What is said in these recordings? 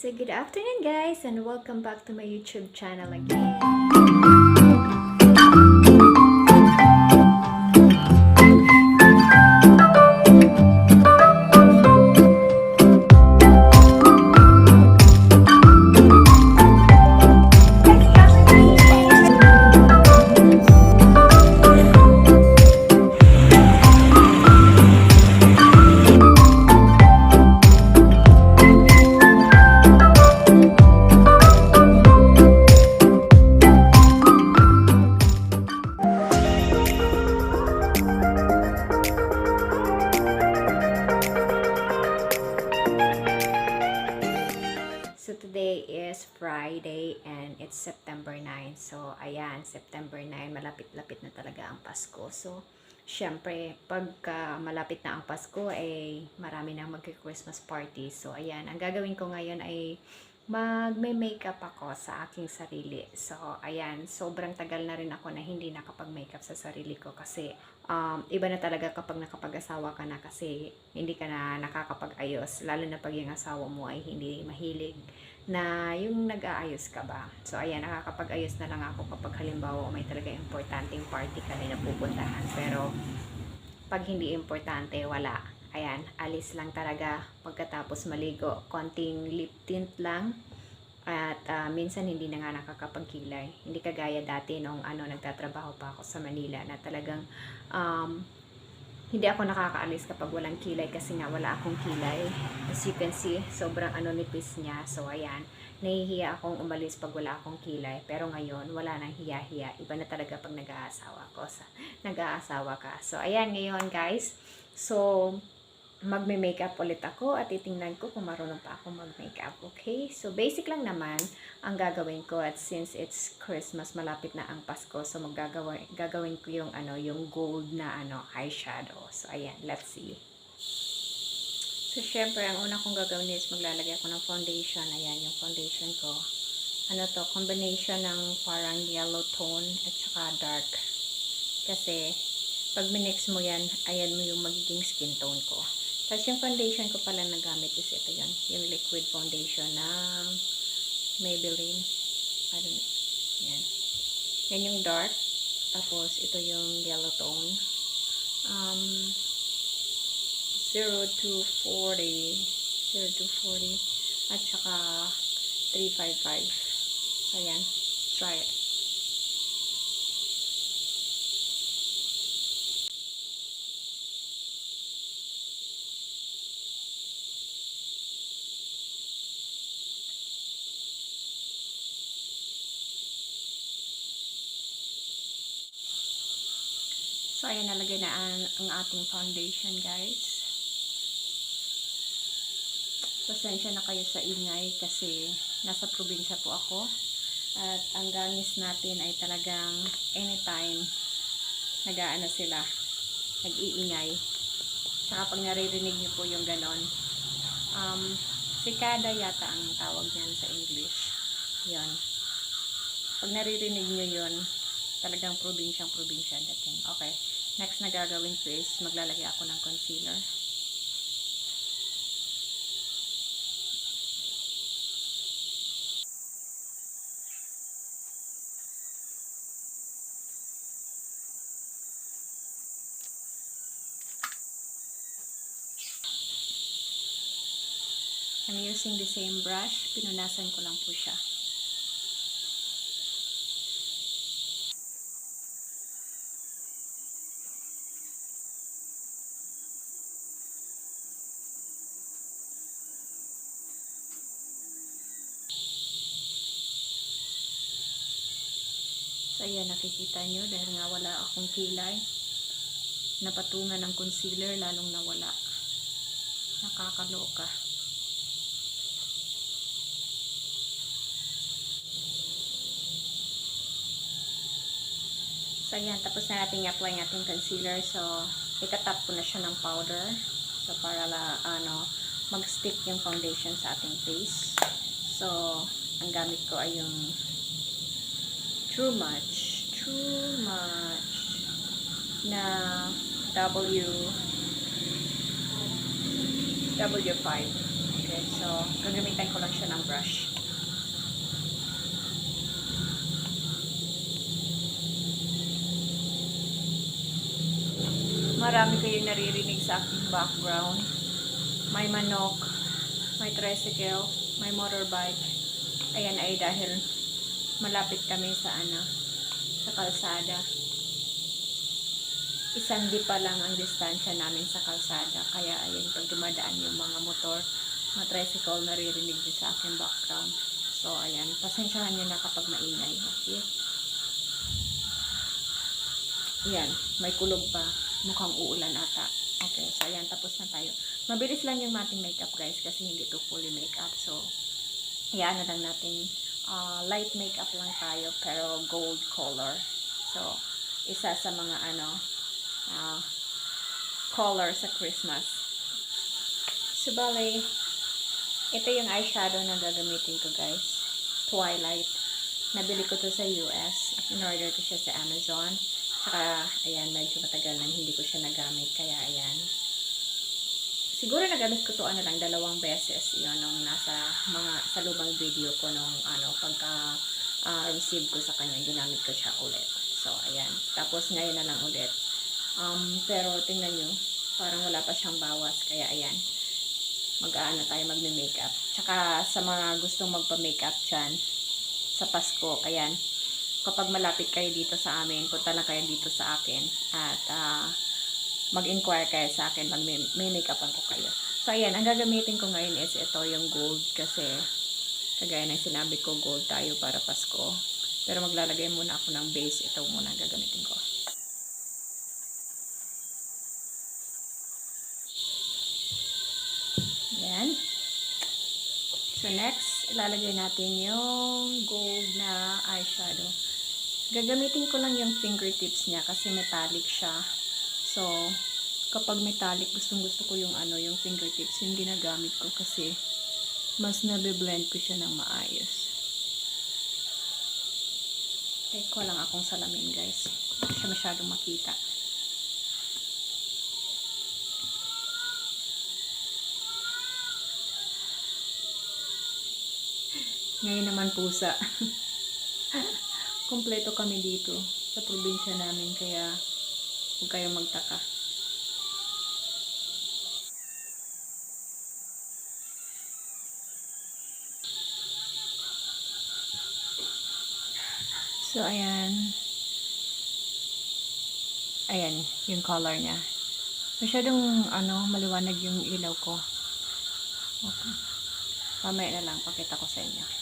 So good afternoon guys and welcome back to my YouTube channel again. So today is Friday and it's September 9. So ayan, September 9, malapit-lapit na talaga ang Pasko. So syempre, pagka malapit na ang Pasko ay marami nang magki-Christmas party. So ayan, ang gagawin ko ngayon ay magme-makeup ako sa aking sarili. So ayan, sobrang tagal na rin ako na hindi nakapag-makeup sa sarili ko kasi iba na talaga kapag nakapag-asawa ka na kasi hindi ka na nakakapag-ayos, lalo na pag yung asawa mo ay hindi mahilig na yung nag-aayos ka ba. So ayan, nakakapag-ayos na lang ako kapag halimbawa may talaga importanteng party kami na pupuntahan, pero pag hindi importante, wala. Ayan, alis lang talaga pagkatapos maligo, konting lip tint lang. At minsan hindi na nga nakakapagkilay. Hindi kagaya dati nung nagtatrabaho pa ako sa Manila na talagang hindi ako nakakaalis kapag walang kilay kasi nga wala akong kilay. As you can see, sobrang nipis niya. So ayan, nahihiya akong umalis pag wala akong kilay. Pero ngayon, wala nang hiya-hiya. Iba na talaga pag nag-aasawa ka. So ayan ngayon guys. So magme-makeup ulit ako at titingnan ko kung marunong pa ako mag-makeup. Okay? So basic lang naman ang gagawin ko at since it's Christmas, malapit na ang Pasko, so gagawin ko yung yung gold na eyeshadow. So ayan, let's see. So syempre, ang una kong gagawin is maglalagay ako ng foundation. Ayan yung foundation ko. Combination ng parang yellow tone at saka dark. Kasi pag minix mo yan, ayan mo yung magiging skin tone ko. Tapos yung foundation ko pala nagamit is ito yan. Yung liquid foundation ng Maybelline. Yan. Yan yung dark. Tapos ito yung yellow tone. 0 to 40. At saka 355. Ayan. Try it. So, ayan, nalagay na ang ating foundation, guys. Pasensya na kayo sa ingay kasi nasa probinsya po ako. At ang ganis natin ay talagang anytime sila, nag-iingay. Tsaka pag naririnig niyo po yung ganon, sikada yata ang tawag niyan sa English. Yun. Pag naririnig niyo yun, talagang probinsya dating. Okay. Next na gagawin ko is maglalagay ako ng concealer. I'm using the same brush. Pinunasan ko lang po siya. So, ayan, nakikita nyo, dahil nga wala akong kilay, napatungan ng concealer, lalong nawala. Nakakaloka. So, ayan, tapos na natin i-apply natin concealer. So, itatap ko na siya ng powder. So, para mag-stick yung foundation sa ating face. So, ang gamit ko ay yung True Match na W5. needed. So, gagamitan ko lang siya ng brush. Marami kayong naririnig sa aking background. May manok, may tricycle, may motorbike. Ayan ay dahil malapit kami sa sa kalsada. Isang di pa lang ang distansya namin sa kalsada. Kaya ayun, pag dumadaan yung mga motor, mga tricycle, naririnig din sa aking background. So ayan, pasensyahan nyo na kapag maingay. Okay? Ayan, may kulog pa. Mukhang uulan ata. Okay, so ayan, tapos na tayo. Mabilis lang yung ating makeup guys kasi hindi to fully makeup. So, ayan na lang natin. Light makeup lang tayo pero gold color. So, isa sa mga color sa Christmas. So, bale, ito yung eyeshadow na gagamitin ko guys. Twilight. Nabili ko to sa US. In-order ko siya sa Amazon. Saka, ayan, medyo matagal na hindi ko siya nagamit. Kaya, ayan. Siguro nagamit ko to lang 2 beses. Yun, nung sa lumang video ko nung pagka receive ko sa kanya, ginamit ko siya ulit. So, ayan. Tapos, ngayon na lang ulit. Pero, tingnan nyo, parang wala pa siyang bawas. Kaya, ayan. Tayo magme-makeup. Tsaka, sa mga gustong magpa-makeup dyan, sa Pasko, ayan. Kapag malapit kayo dito sa amin, punta lang kayo dito sa akin at mag-inquire kayo sa akin, mag-makeupan ko kayo. So, ayan, ang gagamitin ko ngayon is ito, yung gold, kasi kagaya ng sinabi ko, gold tayo para Pasko. Pero maglalagay muna ako ng base, ito muna ang gagamitin ko. Ayan. So, next, ilalagay natin yung gold na eyeshadow. Gagamitin ko lang yung fingertips niya kasi metallic siya. So, kapag metallic, gustong-gusto ko yung yung fingertips, yung ginagamit ko kasi mas nabe-blend ko siya ng maayos. Take ko lang akong salamin, guys. Hindi siya masyadong makita. Ngayon naman pusa. Kompleto kami dito sa probinsya namin, kaya huwag kayong magtaka. So, ayan. Ayan, yung color niya. Masyadong, maliwanag yung ilaw ko. Okay. Mamaya na lang, pakita ko sa inyo.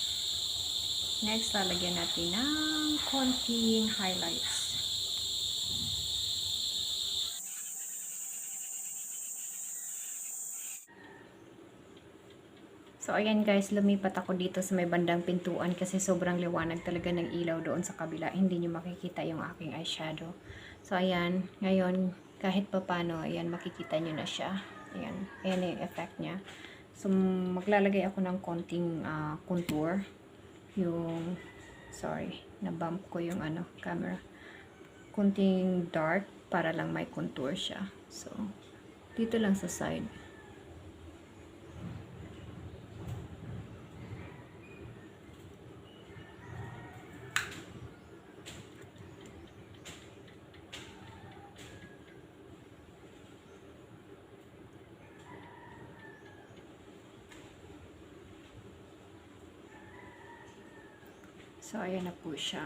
Next, lalagyan natin ng konting highlights. So, ayan guys, lumipat ako dito sa may bandang pintuan kasi sobrang liwanag talaga ng ilaw doon sa kabila. Hindi nyo makikita yung aking eyeshadow. So, ayan, ngayon, kahit papano, ayan, makikita nyo na siya. Ayan, ayan yung effect niya. So, maglalagay ako ng konting contour. Sorry, na-bump ko yung camera. Kunting dark para lang may contour siya. So, dito lang sa side. So, ayan na po siya.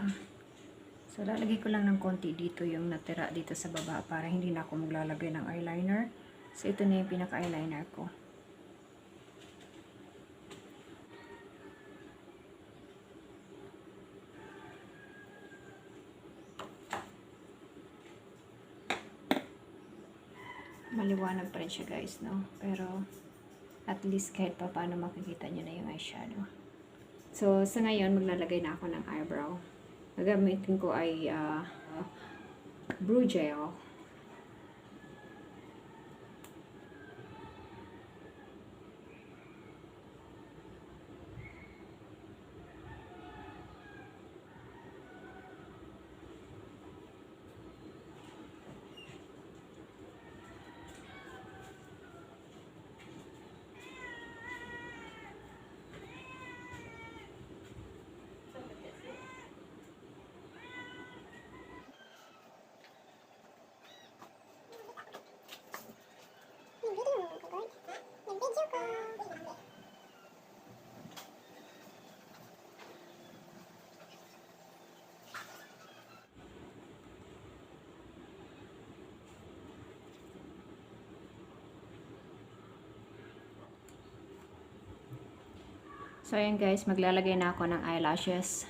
So, lalagay ko lang ng konti dito yung natira dito sa baba para hindi na ako maglalagay ng eyeliner. So, ito na yung pinaka-eyeliner ko. Maliwanag pa rin siya guys, no? Pero, at least kahit pa paano makikita nyo na yung eyeshadow. So, sa ngayon, maglalagay na ako ng eyebrow. Gagamitin ko ay Blue Gel. So, ayan guys, maglalagay na ako ng eyelashes.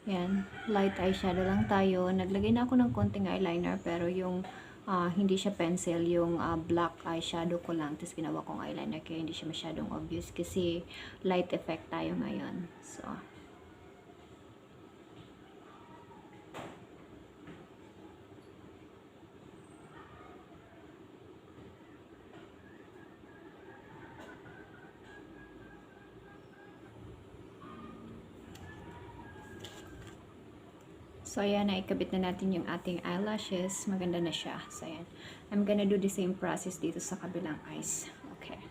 Yan, light eyeshadow lang tayo. Naglagay na ako ng konting eyeliner, pero yung hindi siya pencil, yung black eyeshadow ko lang. Tapos ginawa kong eyeliner, kaya hindi siya masyadong obvious kasi light effect tayo ngayon. So, ayan, naikabit na natin yung ating eyelashes. Maganda na siya. So, ayan. I'm gonna do the same process dito sa kabilang eyes. Okay.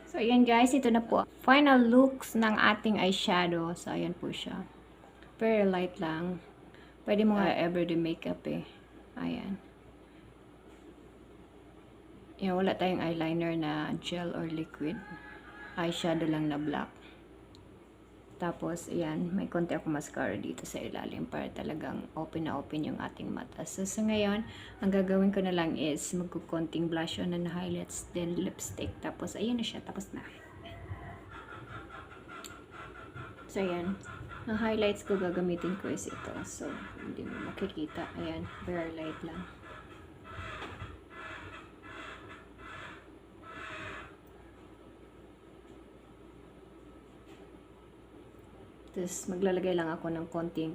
So, ayan guys. Ito na po. Final looks ng ating eyeshadow. So, ayan po siya. Very light lang. Pwede mo nga everyday makeup eh. Ayan. Yan, wala tayong eyeliner na gel or liquid. Eyeshadow lang na black. Tapos, ayan, may konti ako mascara dito sa ilalim para talagang open na open yung ating mata. So, ngayon, ang gagawin ko na lang is magkukonting blush on and highlights, then lipstick. Tapos, ayan na siya. Tapos na. So, ayan. Ang highlights ko gagamitin ko is ito. So, hindi mo makikita. Ayan, very light lang. Tapos, maglalagay lang ako ng konting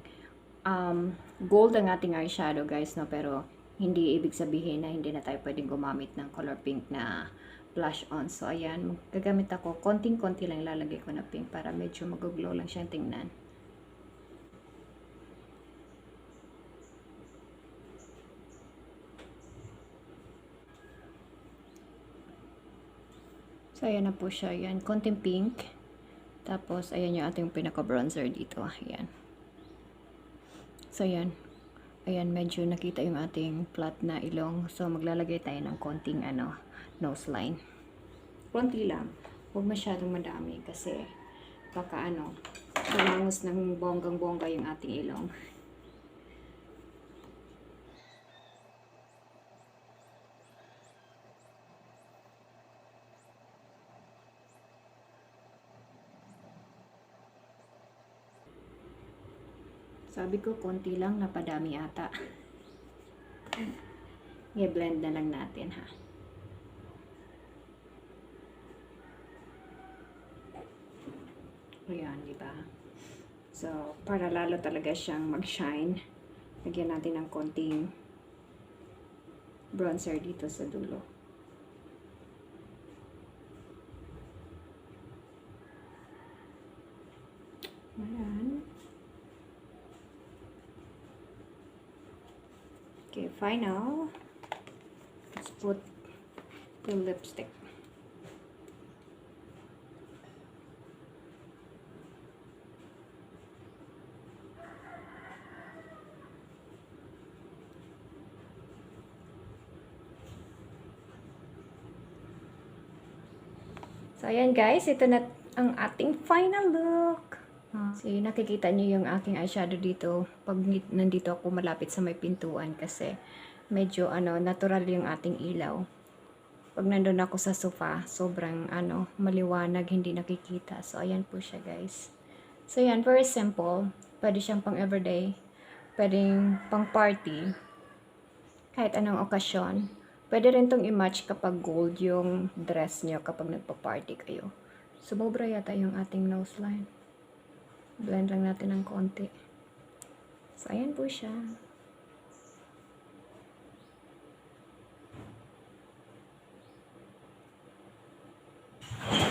gold ang ating eyeshadow, guys, no? Pero, hindi ibig sabihin na hindi na tayo pwedeng gumamit ng color pink na blush on. So, ayan, gagamit ako. Konting-konti lang ilalagay ko na pink para medyo mag-glow lang siyang tingnan. So, ayan na po siya. Ayan, konting pink. Tapos, ayan yung ating pinaka-bronzer dito. Ayan. So, ayan. Ayan, medyo nakita yung ating flat na ilong. So, maglalagay tayo ng konting, nose line. Konti lang. Huwag masyadong madami kasi baka, malangos ng bonggang-bongga yung ating ilong. Sabi ko, konti lang, napadami ata. I-blend na lang natin, ha. Ayan, di ba? So, para lalo talaga siyang mag-shine, lagyan natin ng konting bronzer dito sa dulo. Ayan. Okay, final. Let's put the lipstick. So, ayan guys, ito na ang ating final look. So, nakikita niyo yung aking eyeshadow dito pag nandito ako malapit sa may pintuan kasi medyo natural yung ating ilaw. Pag nandun ako sa sofa, sobrang maliwanag, hindi nakikita. So, ayan po siya guys. So, ayan, very simple. Pwede siyang pang everyday. Pwedeng pang party. Kahit anong okasyon. Pwede rin tong i-match kapag gold yung dress niyo kapag nagpa-party kayo. Sumobra yata yung ating nose line. Blend lang natin ng konti. So, ayan po siya.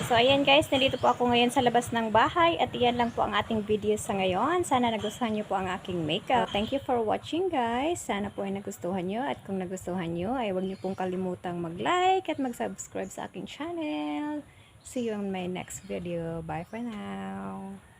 So, ayan guys, nandito po ako ngayon sa labas ng bahay at iyan lang po ang ating video sa ngayon. Sana nagustuhan nyo po ang aking makeup. Thank you for watching guys. Sana po ay nagustuhan nyo at kung nagustuhan nyo ay huwag nyo pong kalimutang mag-like at mag-subscribe sa aking channel. See you on my next video. Bye for now.